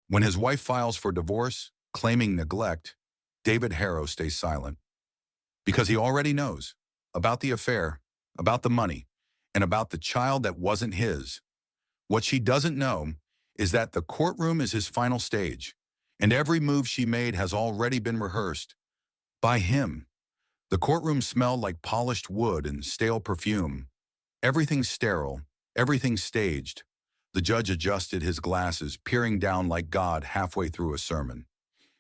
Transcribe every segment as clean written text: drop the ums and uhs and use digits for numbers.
When his wife files for divorce, claiming neglect, David Harrow stays silent because he already knows about the affair, about the money, and about the child that wasn't his. What she doesn't know is that the courtroom is his final stage, and every move she made has already been rehearsed by him. The courtroom smelled like polished wood and stale perfume. Everything sterile, everything staged. The judge adjusted his glasses, peering down like God halfway through a sermon.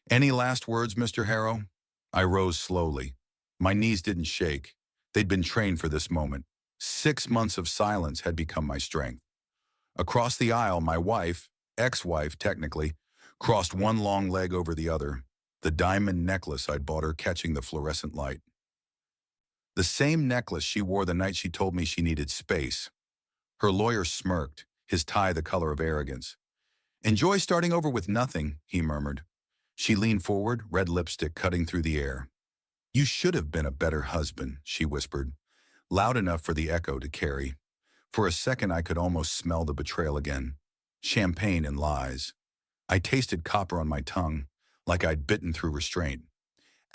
"Any last words, Mr. Harrow?" I rose slowly. My knees didn't shake. They'd been trained for this moment. 6 months of silence had become my strength. Across the aisle, my wife, ex-wife technically, crossed one long leg over the other, the diamond necklace I'd bought her catching the fluorescent light. The same necklace she wore the night she told me she needed space. Her lawyer smirked, his tie the color of arrogance. "Enjoy starting over with nothing," he murmured. She leaned forward, red lipstick cutting through the air. "You should have been a better husband," she whispered, loud enough for the echo to carry. For a second I could almost smell the betrayal again. Champagne and lies. I tasted copper on my tongue, like I'd bitten through restraint.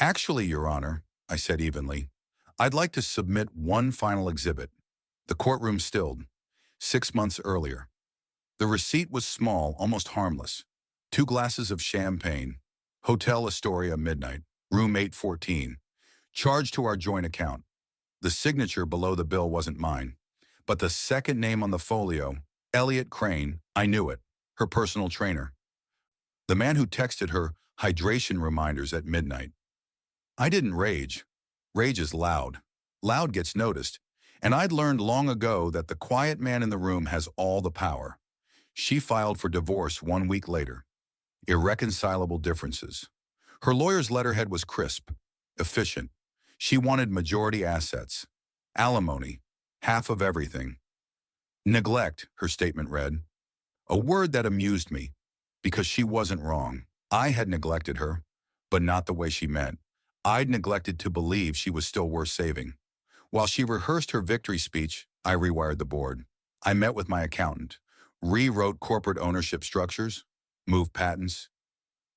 "Actually, Your Honor," I said evenly, "I'd like to submit one final exhibit." The courtroom stilled. 6 months earlier. The receipt was small, almost harmless. 2 glasses of champagne. Hotel Astoria, midnight. Room 814. Charged to our joint account. The signature below the bill wasn't mine. But the second name on the folio, Elliot Crane, I knew it. Her personal trainer. The man who texted her hydration reminders at midnight. I didn't rage. Rage is loud. Loud gets noticed. And I'd learned long ago that the quiet man in the room has all the power. She filed for divorce 1 week later. Irreconcilable differences. Her lawyer's letterhead was crisp, efficient. She wanted majority assets, alimony, half of everything. Neglect, her statement read. A word that amused me, because she wasn't wrong. I had neglected her, but not the way she meant. I'd neglected to believe she was still worth saving. While she rehearsed her victory speech, I rewired the board. I met with my accountant, rewrote corporate ownership structures, moved patents,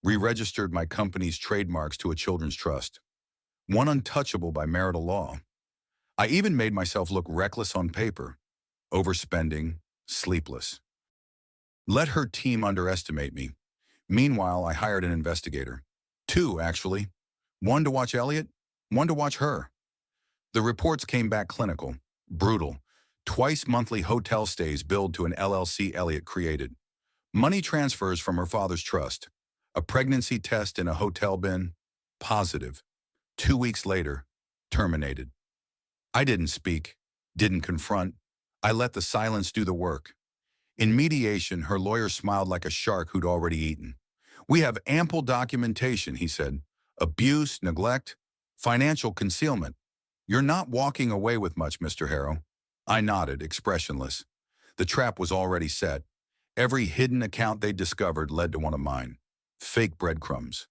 re-registered my company's trademarks to a children's trust, one untouchable by marital law. I even made myself look reckless on paper, overspending, sleepless. Let her team underestimate me. Meanwhile, I hired an investigator. 2, actually. One to watch Elliot, one to watch her. The reports came back clinical, brutal. Twice monthly hotel stays billed to an LLC Elliot created. Money transfers from her father's trust. A pregnancy test in a hotel bin, positive. 2 weeks later, terminated. I didn't speak, didn't confront. I let the silence do the work. In mediation, her lawyer smiled like a shark who'd already eaten. "We have ample documentation," he said. "Abuse, neglect, financial concealment. You're not walking away with much, Mr. Harrow." I nodded, expressionless. The trap was already set. Every hidden account they discovered led to one of mine. Fake breadcrumbs.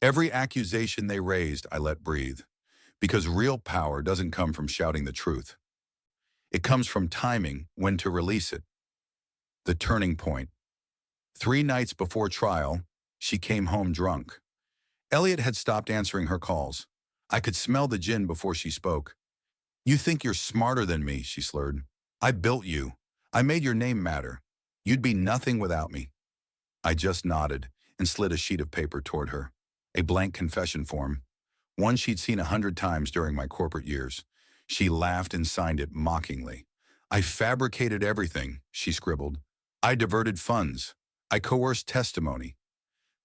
Every accusation they raised, I let breathe. Because real power doesn't come from shouting the truth. It comes from timing when to release it. The turning point. 3 nights before trial, she came home drunk. Elliot had stopped answering her calls. I could smell the gin before she spoke. "You think you're smarter than me," she slurred. "I built you. I made your name matter. You'd be nothing without me." I just nodded and slid a sheet of paper toward her. A blank confession form. One she'd seen 100 times during my corporate years. She laughed and signed it mockingly. "I fabricated everything," she scribbled. "I diverted funds. I coerced testimony."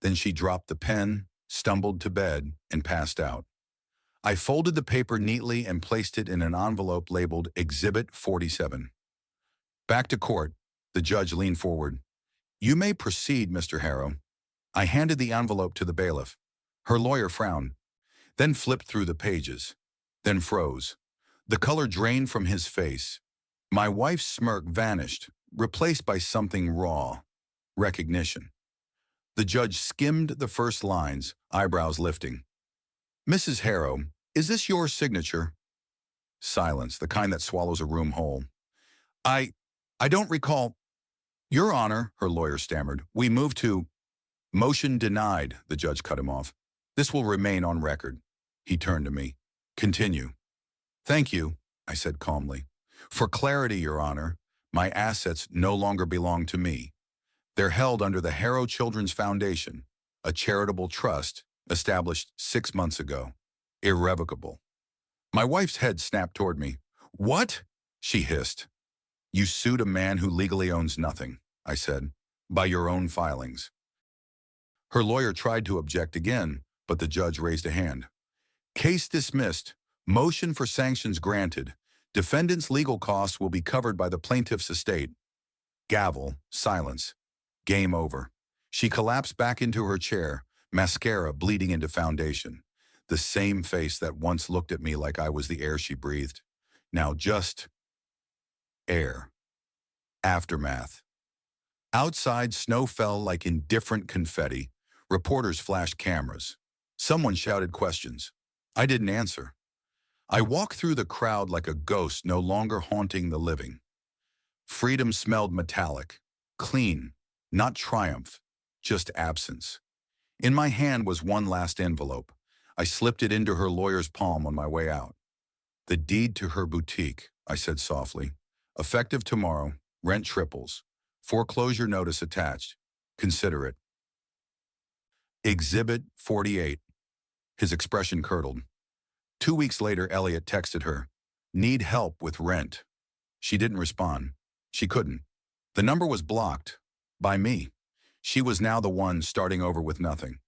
Then she dropped the pen, stumbled to bed, and passed out. I folded the paper neatly and placed it in an envelope labeled Exhibit 47. Back to court, the judge leaned forward. "You may proceed, Mr. Harrow." I handed the envelope to the bailiff. Her lawyer frowned, then flipped through the pages, then froze. The color drained from his face. My wife's smirk vanished, replaced by something raw, recognition. The judge skimmed the first lines, eyebrows lifting. "Mrs. Harrow, is this your signature?" Silence, the kind that swallows a room whole. I don't recall." "Your Honor," her lawyer stammered, "we moved to..." Motion denied, the judge cut him off. This will remain on record. He turned to me. Continue. Thank you, I said calmly. For clarity, Your Honor, my assets no longer belong to me. They're held under the Harrow Children's Foundation, a charitable trust established 6 months ago. Irrevocable. My wife's head snapped toward me. What? She hissed. You sued a man who legally owns nothing, I said, by your own filings. Her lawyer tried to object again, but the judge raised a hand. Case dismissed. Motion for sanctions granted. Defendant's legal costs will be covered by the plaintiff's estate. Gavel. Silence. Game over. She collapsed back into her chair, mascara bleeding into foundation. The same face that once looked at me like I was the air she breathed. Now just air. Aftermath. Outside, snow fell like indifferent confetti. Reporters flashed cameras. Someone shouted questions. I didn't answer. I walked through the crowd like a ghost no longer haunting the living. Freedom smelled metallic, clean, not triumph, just absence. In my hand was one last envelope. I slipped it into her lawyer's palm on my way out. The deed to her boutique, I said softly. Effective tomorrow, rent triples. Foreclosure notice attached. Consider it. Exhibit 48. His expression curdled. 2 weeks later, Elliot texted her. Need help with rent. She didn't respond. She couldn't. The number was blocked. By me. She was now the one starting over with nothing.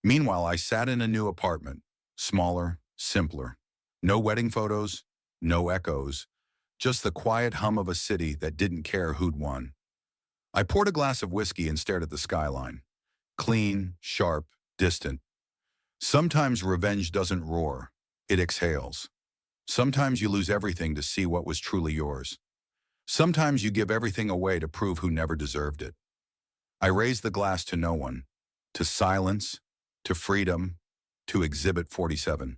Meanwhile, I sat in a new apartment. Smaller, simpler. No wedding photos, no echoes. Just the quiet hum of a city that didn't care who'd won. I poured a glass of whiskey and stared at the skyline. Clean, sharp, distant. Sometimes revenge doesn't roar. It exhales. Sometimes you lose everything to see what was truly yours. Sometimes you give everything away to prove who never deserved it. I raised the glass to no one. To silence. To freedom. To Exhibit 47.